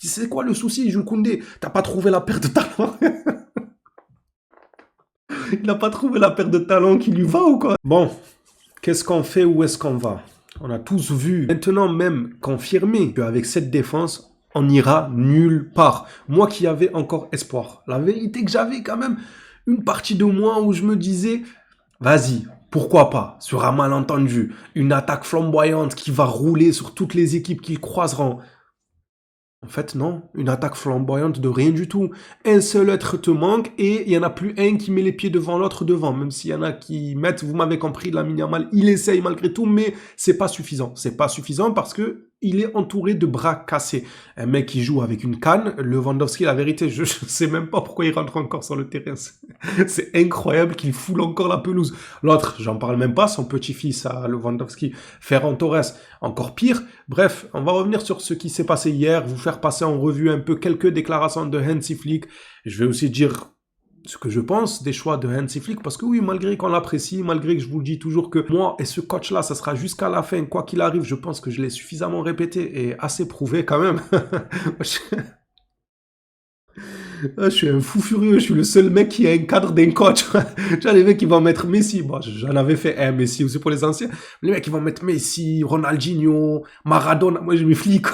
dis, c'est quoi le souci, Jules Koundé? T'as pas trouvé la paire de talent? Il n'a pas trouvé la paire de talent qui lui va ou quoi? Bon, qu'est-ce qu'on fait? Où est-ce qu'on va? On a tous vu, maintenant même confirmé, qu'avec cette défense, on n'ira nulle part. Moi qui avais encore espoir. La vérité que j'avais quand même une partie de moi où je me disais, vas-y, pourquoi pas, sur un malentendu, une attaque flamboyante qui va rouler sur toutes les équipes qu'ils croiseront. En fait, non, une attaque flamboyante de rien du tout. Un seul être te manque et il n'y en a plus un qui met les pieds devant l'autre devant. Même s'il y en a qui mettent, vous m'avez compris, Lamine Yamal, il essaye malgré tout, mais c'est pas suffisant. C'est pas suffisant parce que il est entouré de bras cassés. Un mec qui joue avec une canne, Lewandowski, la vérité, je sais même pas pourquoi il rentre encore sur le terrain. C'est incroyable qu'il foule encore la pelouse. L'autre, j'en parle même pas, son petit-fils à Lewandowski, Ferran Torres, encore pire. Bref, on va revenir sur ce qui s'est passé hier, vous faire passer en revue un peu quelques déclarations de Hansi Flick. Je vais aussi dire ce que je pense des choix de Hansi Flick, parce que oui, malgré qu'on l'apprécie, malgré que je vous le dis toujours que moi et ce coach-là, ça sera jusqu'à la fin, quoi qu'il arrive, je pense que je l'ai suffisamment répété et assez prouvé quand même. Je suis un fou furieux, je suis le seul mec qui a un cadre d'un coach. Genre les mecs qui vont mettre Messi, bon, j'en avais fait un Messi aussi pour les anciens. Les mecs qui vont mettre Messi, Ronaldinho, Maradona, moi je me flic.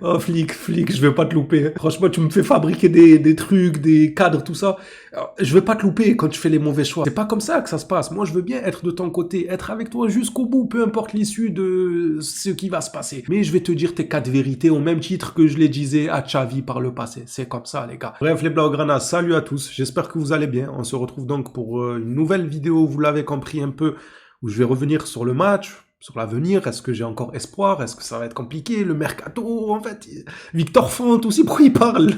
Oh, flic, je vais pas te louper. Franchement, tu me fais fabriquer des trucs, des cadres, tout ça. Alors, je vais pas te louper quand tu fais les mauvais choix. C'est pas comme ça que ça se passe. Moi, je veux bien être de ton côté, être avec toi jusqu'au bout, peu importe l'issue de ce qui va se passer. Mais je vais te dire tes quatre vérités au même titre que je les disais à Xavi par le passé. C'est comme ça, les gars. Bref, les Blaugrana, salut à tous. J'espère que vous allez bien. On se retrouve donc pour une nouvelle vidéo, vous l'avez compris un peu, où je vais revenir sur le match, sur l'avenir. Est-ce que j'ai encore espoir? Est-ce que ça va être compliqué? Le mercato, en fait. Victor Font aussi, pourquoi il parle?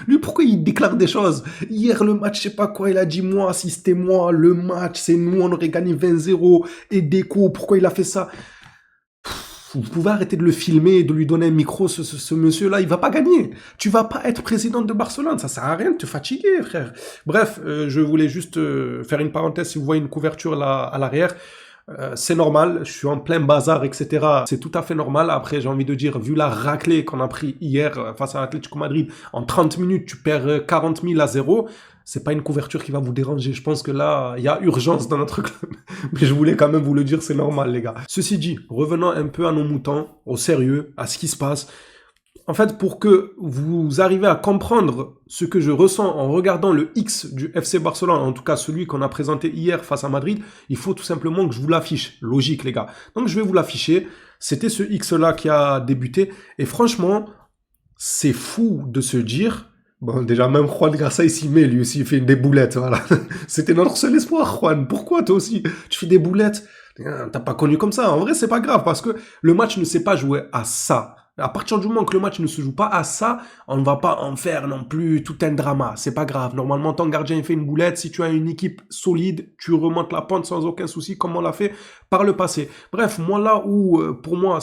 Lui, pourquoi il déclare des choses? Hier, le match, je sais pas quoi, il a dit, moi, assistez-moi, le match, c'est nous, on aurait gagné 20-0, et Deco, pourquoi il a fait ça? Vous pouvez arrêter de le filmer et de lui donner un micro, ce monsieur-là, il va pas gagner. Tu vas pas être président de Barcelone, ça sert à rien de te fatiguer, frère. Bref, je voulais juste faire une parenthèse, si vous voyez une couverture là, à l'arrière, c'est normal, je suis en plein bazar, etc. C'est tout à fait normal. Après, j'ai envie de dire, vu la raclée qu'on a pris hier face à l'Atlético Madrid, en 30 minutes, tu perds 40 000 à 0. C'est pas une couverture qui va vous déranger. Je pense que là, il y a urgence dans notre club. Mais je voulais quand même vous le dire, c'est normal, les gars. Ceci dit, revenons un peu à nos moutons, au sérieux, à ce qui se passe. En fait, pour que vous arrivez à comprendre ce que je ressens en regardant le X du FC Barcelone, en tout cas celui qu'on a présenté hier face à Madrid, il faut tout simplement que je vous l'affiche. Logique, les gars. Donc, je vais vous l'afficher. C'était ce X-là qui a débuté. Et franchement, c'est fou de se dire... Bon, déjà, même Juan Garcia, il s'y met, lui aussi, il fait des boulettes, voilà. C'était notre seul espoir, Juan. Pourquoi, toi aussi? Tu fais des boulettes? T'as pas connu comme ça. En vrai, c'est pas grave, parce que le match ne s'est pas joué à ça. À partir du moment que le match ne se joue pas à ça, on ne va pas en faire non plus tout un drama. C'est pas grave. Normalement, ton gardien il fait une boulette. Si tu as une équipe solide, tu remontes la pente sans aucun souci, comme on l'a fait par le passé. Bref, moi là où, pour moi,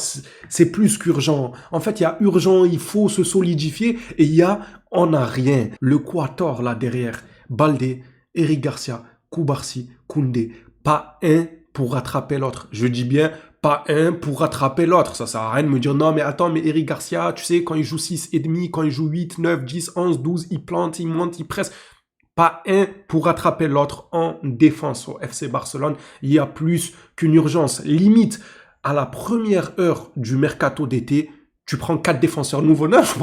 c'est plus qu'urgent. En fait, il y a urgent, il faut se solidifier. Et il y a, on n'a rien. Le quator là derrière. Baldé, Eric Garcia, Koubarsi, Koundé. Pas un pour rattraper l'autre. Je dis bien pas un pour rattraper l'autre. Ça sert à rien de me dire non mais attends, mais Eric Garcia, tu sais, quand il joue 6,5, quand il joue 8, 9, 10, 11, 12, il plante, il monte, il presse. Pas un pour rattraper l'autre en défense au FC Barcelone. Il y a plus qu'une urgence. Limite, à la première heure du mercato d'été, tu prends 4 défenseurs nouveaux neufs.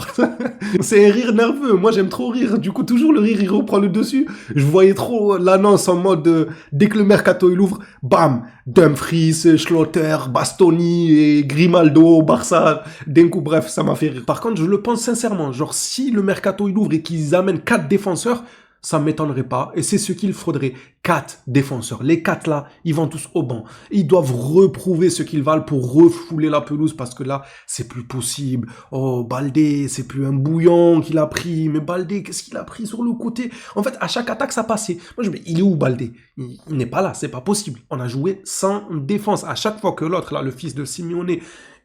C'est un rire nerveux. Moi, j'aime trop rire. Du coup, toujours le rire, il reprend le dessus. Je voyais trop l'annonce en mode, dès que le mercato, il ouvre, bam, Dumfries, Schlotter, Bastoni et Grimaldo, Barça, d'un coup, bref, ça m'a fait rire. Par contre, je le pense sincèrement. Genre, si le mercato, il ouvre et qu'ils amènent 4 défenseurs, ça m'étonnerait pas, et c'est ce qu'il faudrait. 4 défenseurs. Les 4 là, ils vont tous au banc. Ils doivent reprouver ce qu'ils valent pour refouler la pelouse, parce que là, c'est plus possible. Oh, Baldé, c'est plus un bouillon qu'il a pris. Mais Baldé, qu'est-ce qu'il a pris sur le côté? En fait, à chaque attaque, ça passait. Moi, je me dis, il est où Baldé? Il n'est pas là, c'est pas possible. On a joué sans défense. À chaque fois que l'autre, là, le fils de Simeone,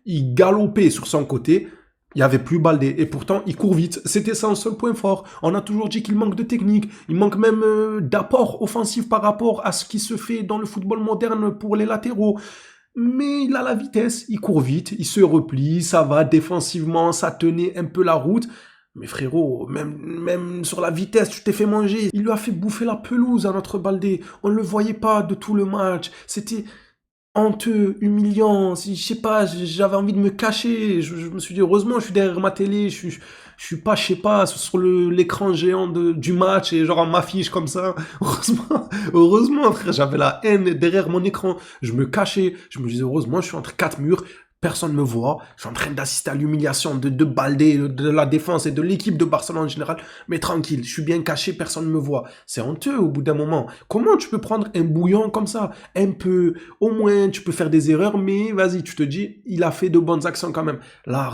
il galopait sur son côté, il n'y avait plus Baldé, et pourtant il court vite. C'était son seul point fort. On a toujours dit qu'il manque de technique, il manque même d'apport offensif par rapport à ce qui se fait dans le football moderne pour les latéraux. mais il a la vitesse, il court vite, il se replie, ça va défensivement, ça tenait un peu la route. Mais frérot, même sur la vitesse, tu t'es fait manger. Il lui a fait bouffer la pelouse à notre Baldé. On ne le voyait pas de tout le match. C'était honteux, humiliant. Si, je sais pas, j'avais envie de me cacher. Je me suis dit, heureusement, je suis derrière ma télé. Je suis pas, je sais pas, sur l'écran géant du match et genre on m'affiche comme ça. Heureusement, frère, j'avais la haine derrière mon écran. Je me cachais. Je me disais, heureusement, je suis entre quatre murs. Personne ne me voit, je suis en train d'assister à l'humiliation de Baldé, de la défense et de l'équipe de Barcelone en général, mais tranquille, je suis bien caché, personne ne me voit. C'est honteux au bout d'un moment. Comment tu peux prendre un bouillon comme ça? Un peu, au moins tu peux faire des erreurs, mais vas-y, tu te dis, il a fait de bonnes actions quand même. Là,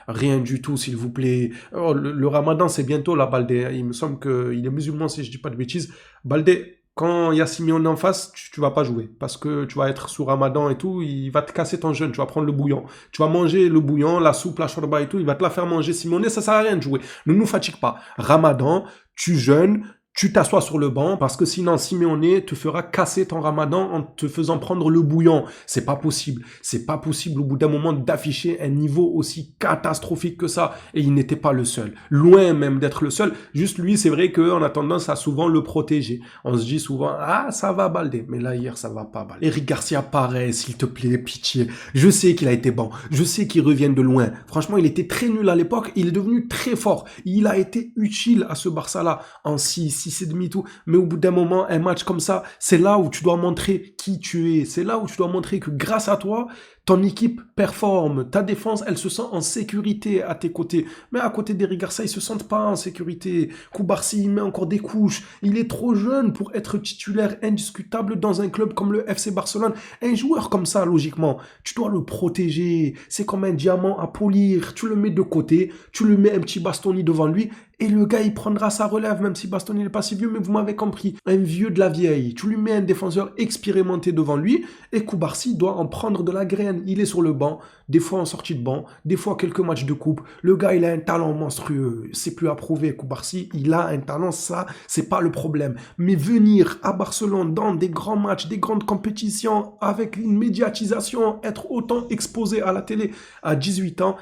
rien du tout, s'il vous plaît. Oh, le Ramadan, c'est bientôt là, Baldé. Il me semble qu'il est musulman, si je dis pas de bêtises. Baldé, quand il y a Simeone en face, tu vas pas jouer. Parce que tu vas être sous Ramadan et tout, il va te casser ton jeûne. Tu vas prendre le bouillon. Tu vas manger le bouillon, la soupe, la shorba et tout, il va te la faire manger. Simeone, ça sert à rien de jouer. Ne nous fatigue pas. Ramadan, tu jeûnes, tu t'assois sur le banc parce que sinon Simeone te fera casser ton Ramadan en te faisant prendre le bouillon. C'est pas possible. C'est pas possible au bout d'un moment d'afficher un niveau aussi catastrophique que ça. Et il n'était pas le seul. Loin même d'être le seul. Juste lui, c'est vrai qu'on a tendance à souvent le protéger. On se dit souvent, ah, ça va Baldé. Mais là, hier, ça va pas Baldé. Eric Garcia, pareil, s'il te plaît, pitié. Je sais qu'il a été bon. Je sais qu'il revient de loin. Franchement, il était très nul à l'époque. Il est devenu très fort. Il a été utile à ce Barça-là en 6 et demi tout, mais au bout d'un moment, un match comme ça, c'est là où tu dois montrer qui tu es, c'est là où tu dois montrer que grâce à toi, ton équipe performe, ta défense, elle se sent en sécurité à tes côtés. Mais à côté d'Eric Garcia, ils se sentent pas en sécurité. Koubarsi, il met encore des couches. Il est trop jeune pour être titulaire indiscutable dans un club comme le FC Barcelone. Un joueur comme ça, logiquement, tu dois le protéger. C'est comme un diamant à polir. Tu le mets de côté, tu le mets un petit Bastoni devant lui, et le gars, il prendra sa relève, même si Bastoni n'est pas si vieux, mais vous m'avez compris. Un vieux de la vieille. Tu lui mets un défenseur expérimenté devant lui, et Koubarsi doit en prendre de la graine. Il est sur le banc, des fois en sortie de banc, des fois quelques matchs de coupe. Le gars, il a un talent monstrueux. C'est plus à prouver, Koubarsi. Il a un talent, ça, c'est pas le problème. Mais venir à Barcelone dans des grands matchs, des grandes compétitions, avec une médiatisation, être autant exposé à la télé à 18 ans,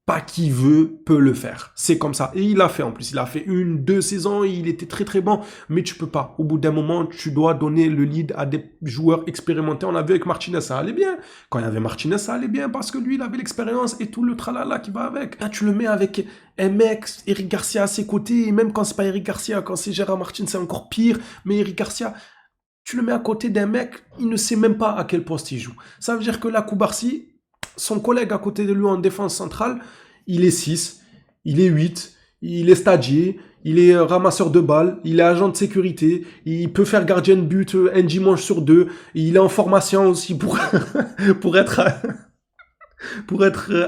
pas qui veut peut le faire. C'est comme ça. Et il l'a fait en plus. Il a fait 1, 2 saisons. Il était très très bon. Mais tu peux pas. Au bout d'un moment, tu dois donner le lead à des joueurs expérimentés. On l'a vu avec Martinez, ça allait bien. Quand il y avait Martinez, ça allait bien parce que lui, il avait l'expérience et tout le tralala qui va avec. Là, tu le mets avec un mec, Eric Garcia à ses côtés. Et même quand c'est pas Eric Garcia, quand c'est Gérard Martin, c'est encore pire. Mais Eric Garcia, tu le mets à côté d'un mec, il ne sait même pas à quel poste il joue. Ça veut dire que là, Koubarsi, son collègue à côté de lui en défense centrale, il est 6, il est 8, il est stagiaire, il est ramasseur de balles, il est agent de sécurité, il peut faire gardien de but un dimanche sur 2, il est en formation aussi pour être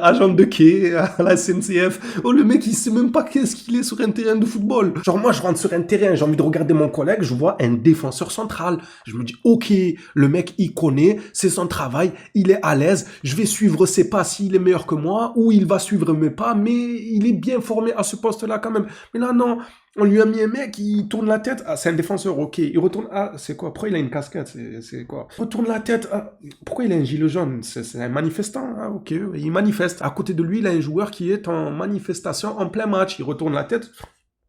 agent de quai à la SNCF. Oh, le mec, il sait même pas qu'est-ce qu'il est sur un terrain de football. Genre, moi, je rentre sur un terrain, j'ai envie de regarder mon collègue, je vois un défenseur central. Je me dis, ok, le mec, il connaît, c'est son travail, il est à l'aise, je vais suivre ses pas s'il est meilleur que moi, ou il va suivre mes pas, mais il est bien formé à ce poste-là quand même. Mais là, non. On lui a mis un mec, il tourne la tête. Ah, c'est un défenseur, ok. Il retourne. Ah, c'est quoi? Pourquoi il a une casquette? C'est quoi? Il retourne la tête. Ah, pourquoi il a un gilet jaune? C'est un manifestant. Ah, ok. Il manifeste. À côté de lui, il a un joueur qui est en manifestation en plein match. Il retourne la tête.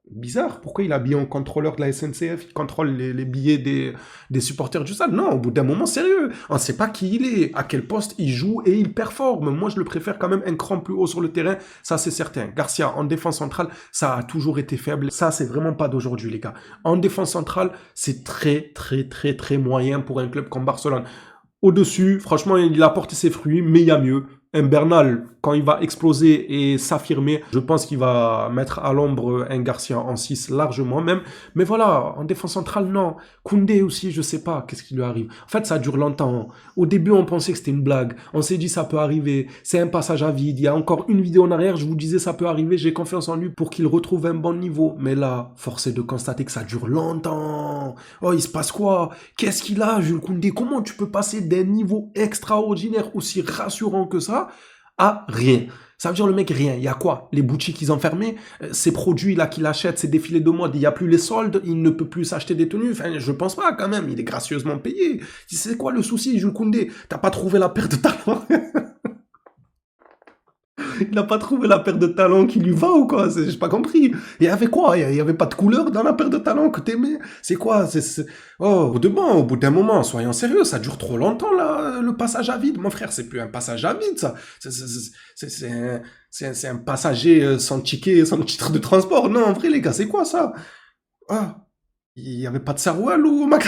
Bizarre, pourquoi il est habillé en contrôleur de la SNCF, il contrôle les billets des supporters du stade? Non, au bout d'un moment, sérieux, on ne sait pas qui il est, à quel poste il joue et il performe. Moi, je le préfère quand même un cran plus haut sur le terrain, ça c'est certain. Garcia, en défense centrale, ça a toujours été faible. Ça, c'est vraiment pas d'aujourd'hui, les gars. En défense centrale, c'est très, très, très, très moyen pour un club comme Barcelone. Au-dessus, franchement, il a porté ses fruits, mais il y a mieux. Un Bernal, quand il va exploser et s'affirmer, je pense qu'il va mettre à l'ombre un Garcia en 6 largement même. Mais voilà, en défense centrale, non. Koundé aussi, je sais pas qu'est-ce qui lui arrive. En fait, ça dure longtemps. Au début, on pensait que c'était une blague. On s'est dit ça peut arriver. C'est un passage à vide. Il y a encore une vidéo en arrière, je vous disais ça peut arriver. J'ai confiance en lui pour qu'il retrouve un bon niveau. Mais là, force est de constater que ça dure longtemps. Oh, il se passe quoi? Qu'est-ce qu'il a, Jules Koundé? Comment tu peux passer d'un niveau extraordinaire aussi rassurant que ça à rien? Ça veut dire le mec, rien. Il y a quoi? Les boutiques, ils ont fermé. Ces produits-là qu'il achète, ces défilés de mode, il n'y a plus les soldes. Il ne peut plus s'acheter des tenues. Enfin, je pense pas quand même. Il est gracieusement payé. C'est quoi le souci, Jules Koundé? T'as pas trouvé la paire de talons? Il n'a pas trouvé la paire de talons qui lui va ou quoi? J'ai pas compris. Il y avait quoi? Il y avait pas de couleur dans la paire de talons que t'aimais? C'est quoi? Oh, au bout d'un moment, soyons sérieux, ça dure trop longtemps là, le passage à vide. Mon frère, c'est plus un passage à vide, ça. C'est un passager sans ticket, sans titre de transport. Non, en vrai, les gars, c'est quoi ça? Ah, il y avait pas de sarouel ou Mac.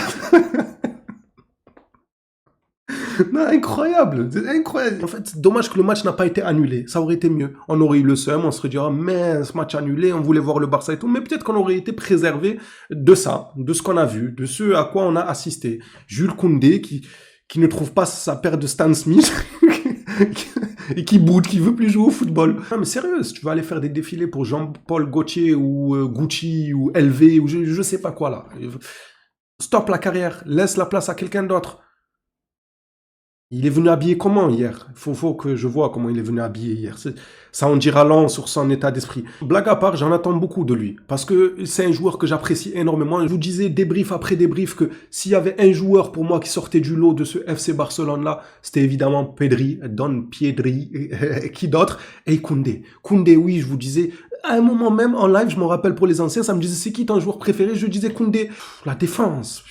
Non, incroyable, c'est incroyable. En fait, dommage que le match n'a pas été annulé. Ça aurait été mieux. On aurait eu le seum, on serait dit, ah, mais ce match annulé, on voulait voir le Barça et tout. Mais peut-être qu'on aurait été préservé de ça, de ce qu'on a vu, de ce à quoi on a assisté. Jules Koundé qui ne trouve pas sa paire de Stan Smith et qui boude, qui veut plus jouer au football. Non, mais sérieux, si tu vas aller faire des défilés pour Jean-Paul Gaultier ou Gucci ou LV ou je sais pas quoi là. Stop la carrière, laisse la place à quelqu'un d'autre. Il est venu habillé comment hier? Faut que je vois comment il est venu habillé hier. Ça en dira long sur son état d'esprit. Blague à part, j'en attends beaucoup de lui. Parce que c'est un joueur que j'apprécie énormément. Je vous disais débrief après débrief que s'il y avait un joueur pour moi qui sortait du lot de ce FC Barcelone-là, c'était évidemment Pedri, Don Piedri, qui d'autre? Et Koundé. Koundé, oui, je vous disais, à un moment même, en live, je m'en rappelle pour les anciens, ça me disait c'est qui ton joueur préféré? Je disais Koundé. La défense.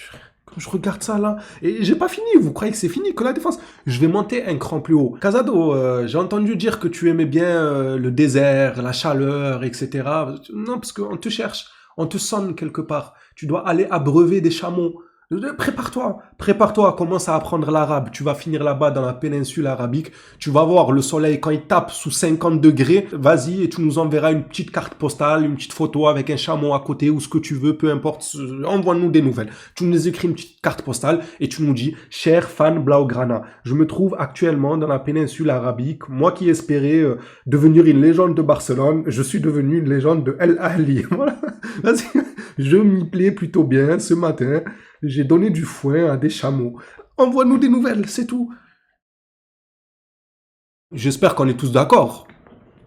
Quand je regarde ça là, et j'ai pas fini, vous croyez que c'est fini, que la défense? Je vais monter un cran plus haut. Casado, j'ai entendu dire que tu aimais bien le désert, la chaleur, etc. Non, parce qu'on te cherche, on te sonne quelque part. Tu dois aller abreuver des chameaux. Prépare-toi, commence à apprendre l'arabe. Tu vas finir là-bas dans la péninsule arabique. Tu vas voir le soleil quand il tape sous 50 degrés. Vas-y et tu nous enverras une petite carte postale, une petite photo avec un chameau à côté ou ce que tu veux, peu importe. Envoie-nous des nouvelles. Tu nous écris une petite carte postale et tu nous dis, cher fan Blaugrana, je me trouve actuellement dans la péninsule arabique. Moi qui espérais devenir une légende de Barcelone, je suis devenu une légende de El Ahly. Voilà. Vas-y. Je m'y plais plutôt bien ce matin. J'ai donné du foin à des chameaux. Envoie-nous des nouvelles, c'est tout. J'espère qu'on est tous d'accord.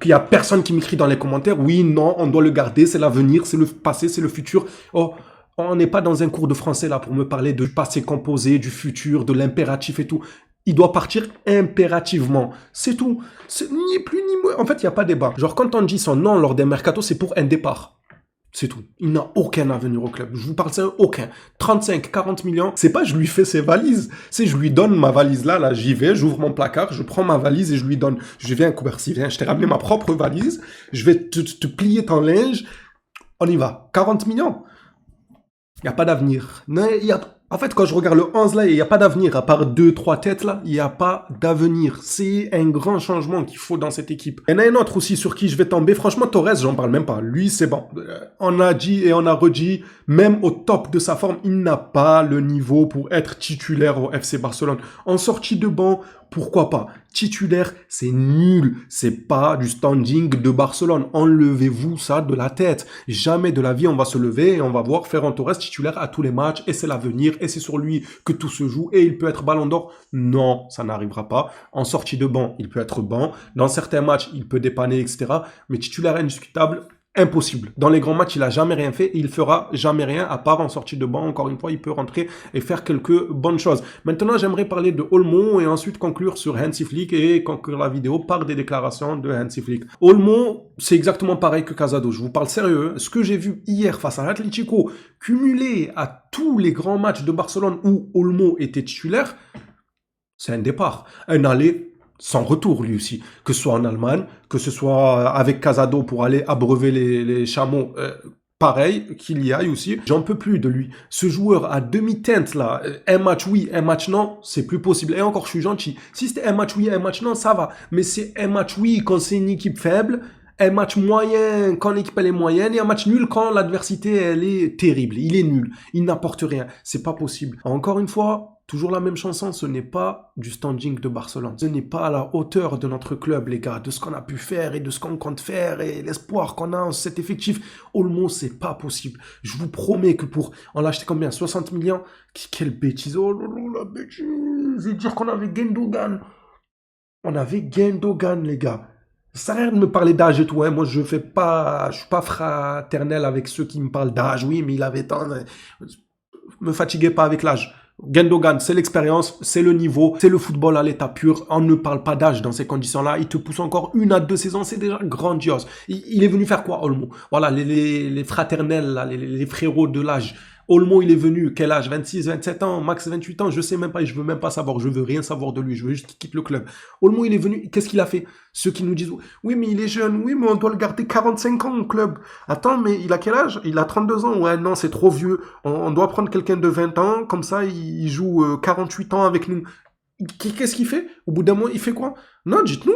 Qu'il n'y a personne qui m'écrit dans les commentaires, oui, non, on doit le garder, c'est l'avenir, c'est le passé, c'est le futur. Oh, on n'est pas dans un cours de français là pour me parler de passé composé, du futur, de l'impératif et tout. Il doit partir impérativement. C'est tout. C'est ni plus ni moins. En fait, il n'y a pas de débat. Genre, quand on dit son nom lors d'un mercato, c'est pour un départ. C'est tout. Il n'a aucun avenir au club. Je vous parle ça, aucun. 35, 40 millions. C'est pas je lui fais ses valises. C'est je lui donne ma valise là, j'y vais, j'ouvre mon placard, je prends ma valise et je lui donne. Je viens, Coubercy, viens, je t'ai ramené ma propre valise. Je vais te plier ton linge. On y va. 40 millions. Il n'y a pas d'avenir. En fait, quand je regarde le 11 là, il n'y a pas d'avenir. À part 2, 3 têtes là, il n'y a pas d'avenir. C'est un grand changement qu'il faut dans cette équipe. Il y en a un autre aussi sur qui je vais tomber. Franchement, Torres, j'en parle même pas. Lui, c'est bon. On a dit et on a redit, même au top de sa forme, il n'a pas le niveau pour être titulaire au FC Barcelone. En sortie de banc, pourquoi pas? Titulaire, c'est nul. C'est pas du standing de Barcelone. Enlevez-vous ça de la tête. Jamais de la vie on va se lever et on va voir Ferran Torres titulaire à tous les matchs et c'est l'avenir et c'est sur lui que tout se joue et il peut être ballon d'or. Non, ça n'arrivera pas. En sortie de banc, il peut être banc. Dans certains matchs, il peut dépanner, etc. Mais titulaire indiscutable, impossible. Dans les grands matchs, il a jamais rien fait et il fera jamais rien à part en sortie de banc. Encore une fois, il peut rentrer et faire quelques bonnes choses. Maintenant, j'aimerais parler de Olmo et ensuite conclure sur Hansi Flick et conclure la vidéo par des déclarations de Hansi Flick. Olmo, c'est exactement pareil que Casado. Je vous parle sérieux. Ce que j'ai vu hier face à l'Atlético, cumulé à tous les grands matchs de Barcelone où Olmo était titulaire, c'est un départ. Un aller sans retour lui aussi, que ce soit en Allemagne, que ce soit avec Casado pour aller abreuver les chameaux, pareil, qu'il y aille aussi. J'en peux plus de lui. Ce joueur à demi-teinte là, un match oui, un match non, c'est plus possible. Et encore, je suis gentil. Si c'était un match oui, un match non, ça va. Mais c'est un match oui quand c'est une équipe faible, un match moyen quand l'équipe elle est moyenne et un match nul quand l'adversité elle est terrible. Il est nul. Il n'apporte rien. C'est pas possible. Encore une fois, toujours la même chanson, ce n'est pas du standing de Barcelone. Ce n'est pas à la hauteur de notre club, les gars, de ce qu'on a pu faire et de ce qu'on compte faire et l'espoir qu'on a en cet effectif. Olmo, c'est pas possible. Je vous promets que on l'a acheté combien? 60 millions? Quelle bêtise. Oh là là, la bêtise. Je veux dire qu'on avait Gundogan. On avait Gundogan, les gars. Ça sert à rien de me parler d'âge et tout, hein. Moi, je suis pas fraternel avec ceux qui me parlent d'âge. Oui, mais il avait tant. Me fatiguez pas avec l'âge. Gendogan, c'est l'expérience, c'est le niveau, c'est le football à l'état pur. On ne parle pas d'âge dans ces conditions-là. Il te pousse encore 1 à 2 saisons, c'est déjà grandiose. Il est venu faire quoi, Olmo? Voilà, les fraternels, là, les frérots de l'âge. Olmo, il est venu, quel âge? 26, 27 ans, max 28 ans, je sais même pas, et je veux même pas savoir, je veux rien savoir de lui, je veux juste qu'il quitte le club. Olmo, il est venu, qu'est-ce qu'il a fait? Ceux qui nous disent, oui, mais il est jeune, oui, mais on doit le garder 45 ans au club. Attends, mais il a quel âge? Il a 32 ans. Ouais, non, c'est trop vieux. On doit prendre quelqu'un de 20 ans, comme ça, il joue 48 ans avec nous. Qu'est-ce qu'il fait? Au bout d'un mois, il fait quoi? Non, dites-nous.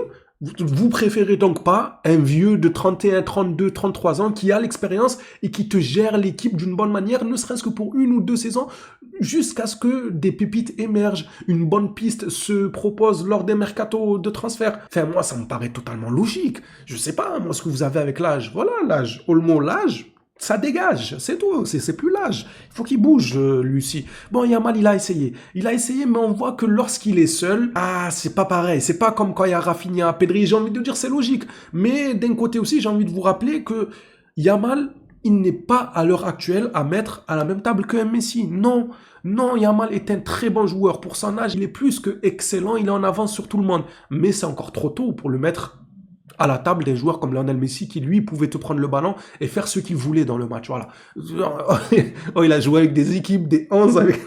Vous préférez donc pas un vieux de 31, 32, 33 ans qui a l'expérience et qui te gère l'équipe d'une bonne manière, ne serait-ce que pour 1 ou 2 saisons, jusqu'à ce que des pépites émergent, une bonne piste se propose lors des mercatos de transfert. Enfin, moi, ça me paraît totalement logique. Je sais pas, moi, ce que vous avez avec l'âge. Voilà, l'âge. Olmo, l'âge. Ça dégage, c'est tout, c'est plus l'âge. Il faut qu'il bouge, Lucie. Bon, Yamal, il a essayé. Il a essayé, mais on voit que lorsqu'il est seul, ah, c'est pas pareil. C'est pas comme quand il y a Rafinha, Pedri. J'ai envie de dire, c'est logique. Mais d'un côté aussi, j'ai envie de vous rappeler que Yamal, il n'est pas à l'heure actuelle à mettre à la même table qu'un Messi. Non, non, Yamal est un très bon joueur. Pour son âge, il est plus que excellent. Il est en avance sur tout le monde. Mais c'est encore trop tôt pour le mettre à la table des joueurs comme Lionel Messi qui, lui, pouvait te prendre le ballon et faire ce qu'il voulait dans le match. Voilà. Oh, il a joué avec des équipes, des 11 avec...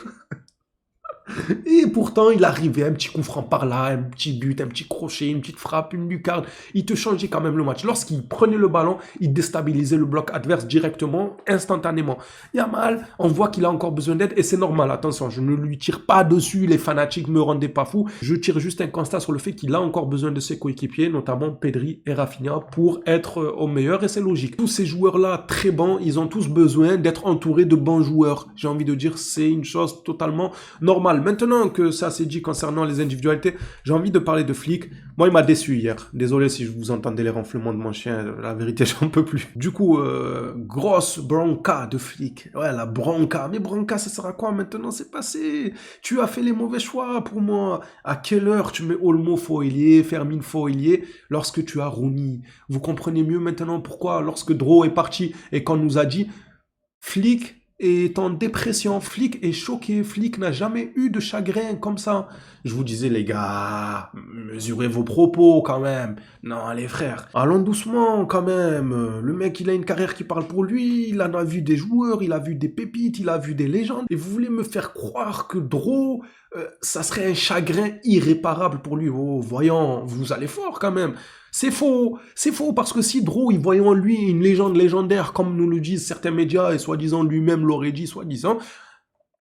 Et pourtant, il arrivait un petit coup franc par là, un petit but, un petit crochet, une petite frappe, une lucarne. Il te changeait quand même le match. Lorsqu'il prenait le ballon, il déstabilisait le bloc adverse directement, instantanément. Yamal, on voit qu'il a encore besoin d'aide et c'est normal. Attention, je ne lui tire pas dessus, les fanatiques me rendaient pas fou. Je tire juste un constat sur le fait qu'il a encore besoin de ses coéquipiers, notamment Pedri et Rafinha, pour être au meilleur et c'est logique. Tous ces joueurs-là, très bons, ils ont tous besoin d'être entourés de bons joueurs. J'ai envie de dire, c'est une chose totalement normale. Maintenant que ça s'est dit concernant les individualités, j'ai envie de parler de Flick. Moi, il m'a déçu hier. Désolé si je vous entendais les ronflements de mon chien. La vérité, j'en peux plus. Du coup, grosse bronca de Flick. Ouais, la bronca. Mais bronca, ça sert à quoi maintenant? C'est passé. Tu as fait les mauvais choix pour moi. À quelle heure tu mets Olmo faux ailier, Fermin faux ailier, lorsque tu as Rooney? Vous comprenez mieux maintenant pourquoi, lorsque Dro est parti et qu'on nous a dit Flick est en dépression, Flick est choqué, Flick n'a jamais eu de chagrin comme ça. Je vous disais, les gars, mesurez vos propos quand même. Non, les frères, allons doucement quand même. Le mec, il a une carrière qui parle pour lui, il en a vu des joueurs, il a vu des pépites, il a vu des légendes. Et vous voulez me faire croire que Dro, ça serait un chagrin irréparable pour lui. Oh, voyons, vous allez fort quand même. C'est faux parce que si Dro, il voyait en lui une légende légendaire, comme nous le disent certains médias, et soi-disant lui-même l'aurait dit, soi-disant,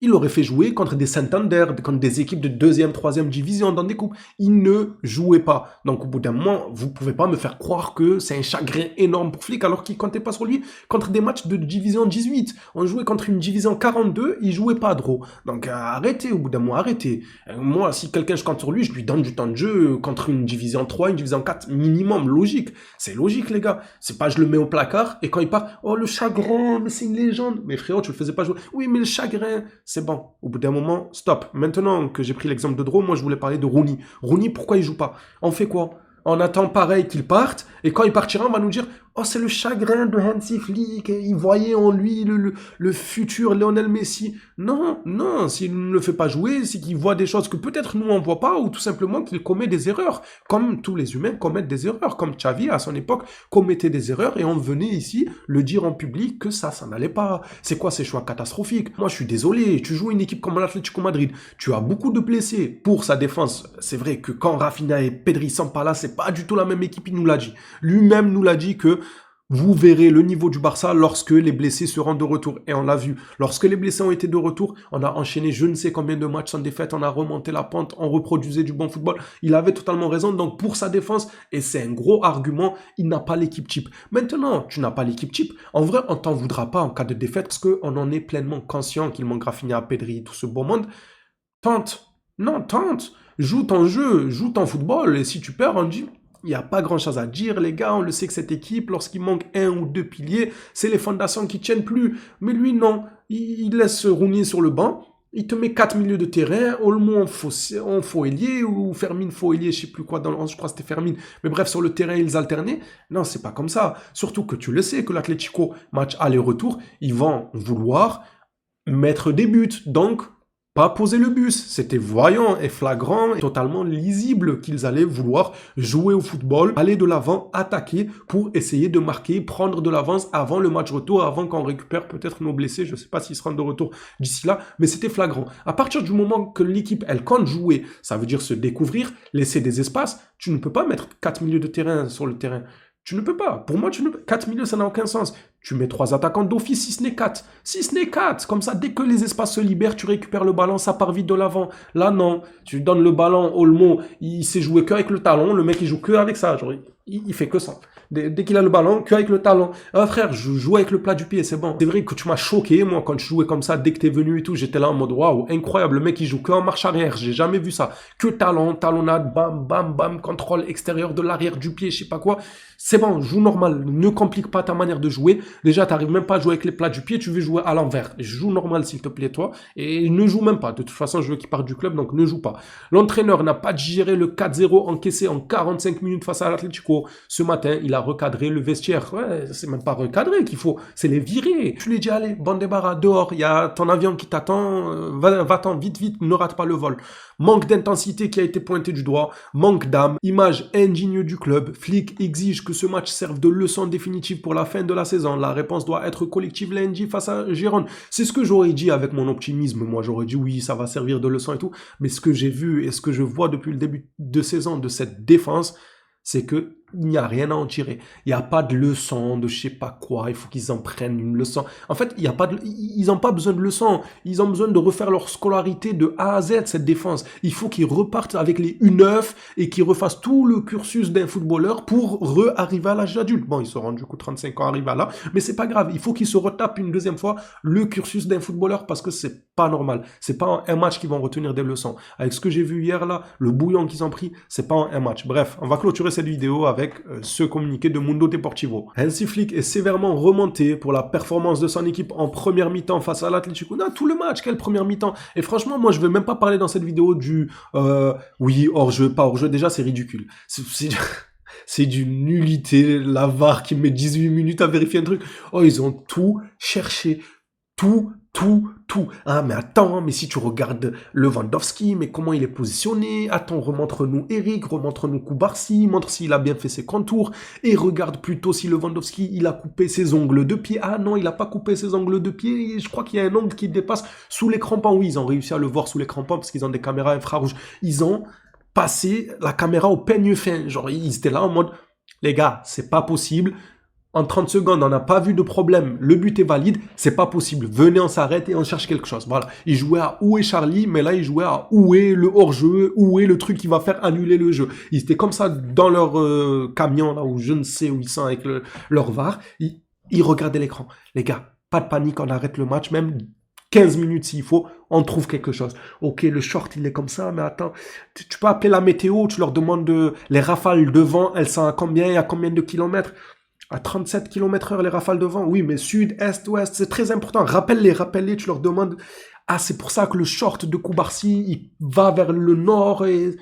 il aurait fait jouer contre des Santander, contre des équipes de deuxième, troisième division dans des coupes. Il ne jouait pas. Donc au bout d'un moment, vous pouvez pas me faire croire que c'est un chagrin énorme pour Flick alors qu'il comptait pas sur lui contre des matchs de division 18. On jouait contre une division 42, il jouait pas Dro. Donc arrêtez au bout d'un moment, arrêtez. Moi, si quelqu'un je compte sur lui, je lui donne du temps de jeu contre une division 3, une division 4 minimum, logique. C'est logique les gars. C'est pas je le mets au placard et quand il part, oh le chagrin, mais c'est une légende. Mais frérot, tu le faisais pas jouer. Oui, mais le chagrin, c'est bon. Au bout d'un moment, stop. Maintenant que j'ai pris l'exemple de Dro, moi je voulais parler de Rooney. Rooney, pourquoi il joue pas? On fait quoi? On attend pareil qu'il parte, et quand il partira, on va nous dire « Oh, c'est le chagrin de Hansi Flick, il voyait en lui le futur Lionel Messi. » Non, non, s'il ne le fait pas jouer, c'est qu'il voit des choses que peut-être nous on voit pas, ou tout simplement qu'il commet des erreurs, comme tous les humains commettent des erreurs, comme Xavi à son époque commettait des erreurs, et on venait ici le dire en public que ça n'allait pas. C'est quoi ces choix catastrophiques? Moi je suis désolé, tu joues une équipe comme l'Atlético Madrid, tu as beaucoup de blessés pour sa défense. C'est vrai que quand Rafinha et Pedri sont pas là, c'est pas du tout la même équipe, il nous l'a dit. Lui-même nous l'a dit que vous verrez le niveau du Barça lorsque les blessés seront de retour. Et on l'a vu. Lorsque les blessés ont été de retour, on a enchaîné je ne sais combien de matchs sans défaite, on a remonté la pente, on reproduisait du bon football. Il avait totalement raison. Donc pour sa défense, et c'est un gros argument, il n'a pas l'équipe type. Maintenant, tu n'as pas l'équipe type. En vrai, on t'en voudra pas en cas de défaite parce qu'on en est pleinement conscient qu'il manque Rafinha, Pedri, tout ce beau monde. Tente. Non, tente. Joue ton jeu, joue ton football. Et si tu perds, on dit... Il n'y a pas grand-chose à dire, les gars. On le sait que cette équipe, lorsqu'il manque un ou deux piliers, c'est les fondations qui tiennent plus. Mais lui, non. Il laisse Rooney sur le banc. Il te met 4 milieux de terrain, Olmo en faux ailier, ou Fermin faux ailier, je sais plus quoi, je crois que c'était Fermin. Mais bref, sur le terrain, ils alternaient. Non, c'est pas comme ça. Surtout que tu le sais, que l'Atlético, match aller-retour, ils vont vouloir mettre des buts. Donc, pas poser le bus. C'était voyant et flagrant et totalement lisible qu'ils allaient vouloir jouer au football, aller de l'avant, attaquer pour essayer de marquer, prendre de l'avance avant le match retour, avant qu'on récupère peut-être nos blessés. Je ne sais pas s'ils seront de retour d'ici là, mais c'était flagrant. À partir du moment que l'équipe, elle compte jouer, ça veut dire se découvrir, laisser des espaces, tu ne peux pas mettre 4 milieux de terrain sur le terrain. Tu ne peux pas. Pour moi, 4 milieux, ça n'a aucun sens. Tu mets 3 attaquants d'office, si ce n'est 4. Si ce n'est 4. Comme ça, dès que les espaces se libèrent, tu récupères le ballon, ça part vite de l'avant. Là, non. Tu donnes le ballon, Olmo, il sait jouer qu'avec le talon. Le mec, il joue que avec ça. Genre, il fait que ça. Dès qu'il a le ballon, qu'avec le talon. Ah frère, je joue avec le plat du pied, c'est bon. C'est vrai que tu m'as choqué, moi, quand je jouais comme ça, dès que t'es venu et tout, j'étais là en mode waouh, incroyable, le mec il joue que en marche arrière, j'ai jamais vu ça. Que talon, talonnade, bam, bam, bam, contrôle extérieur de l'arrière du pied, je sais pas quoi. C'est bon, joue normal, ne complique pas ta manière de jouer. Déjà, t'arrives même pas à jouer avec les plats du pied, tu veux jouer à l'envers. Joue normal s'il te plaît, toi, et ne joue même pas. De toute façon, je veux qu'il parte du club, donc ne joue pas. L'entraîneur n'a pas digéré le 4-0 encaissé en 45 minutes face à l'Atlético. Ce matin, il a recadré le vestiaire. Ouais, c'est même pas recadré qu'il faut, c'est les virer. Tu lui dis, allez, bon débarras, dehors, il y a ton avion qui t'attend, va-t'en, vite, vite, ne rate pas le vol. Manque d'intensité qui a été pointé du doigt, manque d'âme, image indigne du club. Flick exige que ce match serve de leçon définitive pour la fin de la saison. La réponse doit être collective lundi face à Gérone. C'est ce que j'aurais dit avec mon optimisme. Moi, j'aurais dit oui, ça va servir de leçon et tout. Mais ce que j'ai vu et ce que je vois depuis le début de saison de cette défense, c'est que il n'y a rien à en tirer. Il n'y a pas de leçon de je sais pas quoi. Il faut qu'ils en prennent une leçon. En fait, il y a pas de, ils n'ont pas besoin de leçon. Ils ont besoin de refaire leur scolarité de A à Z, cette défense. Il faut qu'ils repartent avec les U9 et qu'ils refassent tout le cursus d'un footballeur pour arriver à l'âge adulte. Bon, ils seront du coup 35 ans arrivés là, mais c'est pas grave. Il faut qu'ils se retapent une deuxième fois le cursus d'un footballeur parce que c'est pas normal. C'est pas un match qu'ils vont retenir des leçons. Avec ce que j'ai vu hier là, le bouillon qu'ils ont pris, c'est pas un match. Bref, on va clôturer cette vidéo avec ce communiqué de Mundo Deportivo. Hansi Flick est sévèrement remonté pour la performance de son équipe en première mi-temps face à l'Atlético. Non, tout le match, quelle première mi-temps. Et franchement, moi, je ne vais même pas parler dans cette vidéo du oui, hors-jeu, pas hors-jeu. Déjà, c'est ridicule. C'est d'une nullité. La VAR qui met 18 minutes à vérifier un truc. Oh, ils ont tout cherché. Tout. Ah, mais attends, mais si tu regardes Lewandowski, mais comment il est positionné? Attends, remontre-nous Eric, remontre-nous Koubarsi, montre s'il a bien fait ses contours, et regarde plutôt si Lewandowski, il a coupé ses ongles de pied. Ah non, il a pas coupé ses ongles de pied, je crois qu'il y a un ongle qui dépasse sous les crampons. Oui, ils ont réussi à le voir sous les crampons parce qu'ils ont des caméras infrarouges. Ils ont passé la caméra au peigne fin. Genre, ils étaient là en mode, les gars, c'est pas possible. En 30 secondes, on n'a pas vu de problème, le but est valide, c'est pas possible. Venez, on s'arrête et on cherche quelque chose. Voilà. Ils jouaient à où est Charlie, mais là, ils jouaient à où est le hors-jeu, où est le truc qui va faire annuler le jeu. Ils étaient comme ça dans leur camion, là où je ne sais où ils sont avec leur VAR. Ils regardaient l'écran. Les gars, pas de panique, on arrête le match, même 15 minutes s'il faut, on trouve quelque chose. Ok, le short, il est comme ça, mais attends, tu peux appeler la météo, tu leur demandes les rafales de vent, elles sont à combien, il y a combien de kilomètres? À 37 km/h, les rafales de vent. Oui, mais sud, est, ouest, c'est très important. Rappelle-les, tu leur demandes. Ah, c'est pour ça que le short de Koubarsi, il va vers le nord et...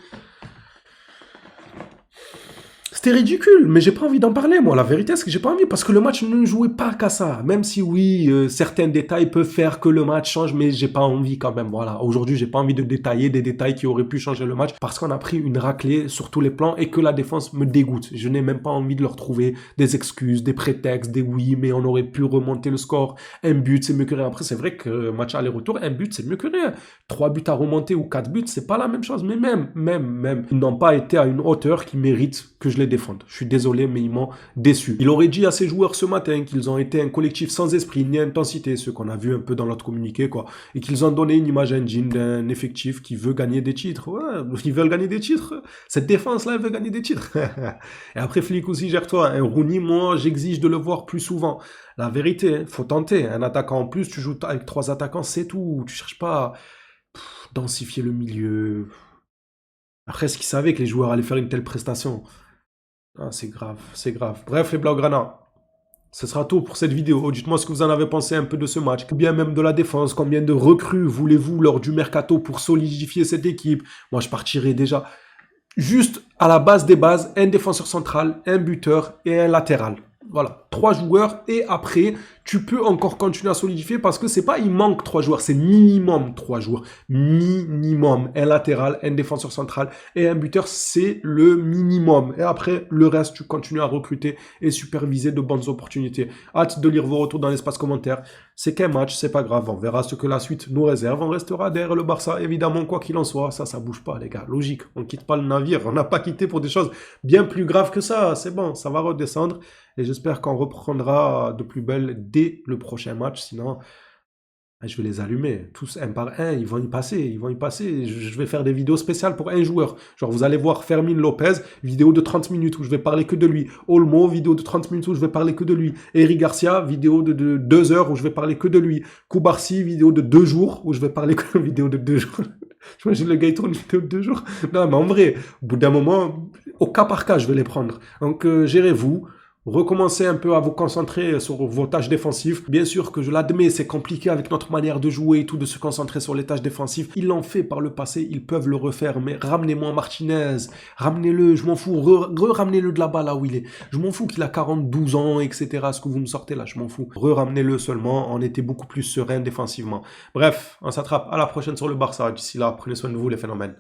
C'était ridicule, mais j'ai pas envie d'en parler, moi. La vérité, c'est que j'ai pas envie, parce que le match ne jouait pas qu'à ça. Même si, oui, certains détails peuvent faire que le match change, mais j'ai pas envie quand même, voilà. Aujourd'hui, j'ai pas envie de détailler des détails qui auraient pu changer le match, parce qu'on a pris une raclée sur tous les plans et que la défense me dégoûte. Je n'ai même pas envie de leur trouver des excuses, des prétextes, des oui, mais on aurait pu remonter le score. Un but, c'est mieux que rien. Après, c'est vrai que match aller-retour, un but, c'est mieux que rien. 3 buts à remonter ou 4 buts, c'est pas la même chose, mais même, ils n'ont pas été à une hauteur qui mérite que je les défende. Je suis désolé, mais ils m'ont déçu. Il aurait dit à ses joueurs ce matin qu'ils ont été un collectif sans esprit ni intensité, ce qu'on a vu un peu dans notre communiqué, quoi, et qu'ils ont donné une image indigne d'un effectif qui veut gagner des titres. Ouais, ils veulent gagner des titres. Cette défense-là, elle veut gagner des titres. Et après, Flick aussi, gère-toi. Un Rooney, moi, j'exige de le voir plus souvent. La vérité, faut tenter. Un attaquant en plus, tu joues avec 3 attaquants, c'est tout. Tu cherches pas à densifier le milieu. Après, est-ce qu'ils savaient que les joueurs allaient faire une telle prestation? Ah, c'est grave, c'est grave. Bref, les Blaugrana, Ce sera tout pour cette vidéo. Dites-moi ce que vous en avez pensé un peu de ce match. Combien même de la défense, combien de recrues voulez-vous lors du mercato pour solidifier cette équipe? Moi, je partirai déjà juste à la base des bases, un défenseur central, un buteur et un latéral. Voilà, 3 joueurs et après, tu peux encore continuer à solidifier parce que c'est pas il manque 3 joueurs, c'est minimum 3 joueurs. Minimum. Un latéral, un défenseur central et un buteur, c'est le minimum. Et après, le reste, tu continues à recruter et superviser de bonnes opportunités. Hâte de lire vos retours dans l'espace commentaire. C'est qu'un match, c'est pas grave, on verra ce que la suite nous réserve. On restera derrière le Barça, évidemment, quoi qu'il en soit. Ça bouge pas, les gars. Logique, on quitte pas le navire. On n'a pas quitté pour des choses bien plus graves que ça. C'est bon, ça va redescendre. Et j'espère qu'on reprendra de plus belle dès le prochain match. Sinon, je vais les allumer. Tous un par un. Ils vont y passer. Ils vont y passer. Je vais faire des vidéos spéciales pour un joueur. Genre, vous allez voir Fermin Lopez, vidéo de 30 minutes où je vais parler que de lui. Olmo, vidéo de 30 minutes où je vais parler que de lui. Eric Garcia, vidéo de 2 heures où je vais parler que de lui. Koubarsi, vidéo de 2 jours où je vais parler que de vidéo de 2 jours. J'imagine le gars, il tourne une vidéo de 2 jours. Non, mais en vrai, au bout d'un moment, au cas par cas, je vais les prendre. Donc, gérez-vous. Recommencez un peu à vous concentrer sur vos tâches défensives. Bien sûr que je l'admets, c'est compliqué avec notre manière de jouer et tout, de se concentrer sur les tâches défensives. Ils l'ont fait par le passé, ils peuvent le refaire, mais ramenez-moi Martinez, ramenez-le, je m'en fous, ramenez-le de là-bas, là où il est. Je m'en fous qu'il a 42 ans, etc. Ce que vous me sortez là, je m'en fous. Ramenez-le seulement, on était beaucoup plus serein défensivement. Bref, on s'attrape à la prochaine sur le Barça. D'ici là, prenez soin de vous les phénomènes.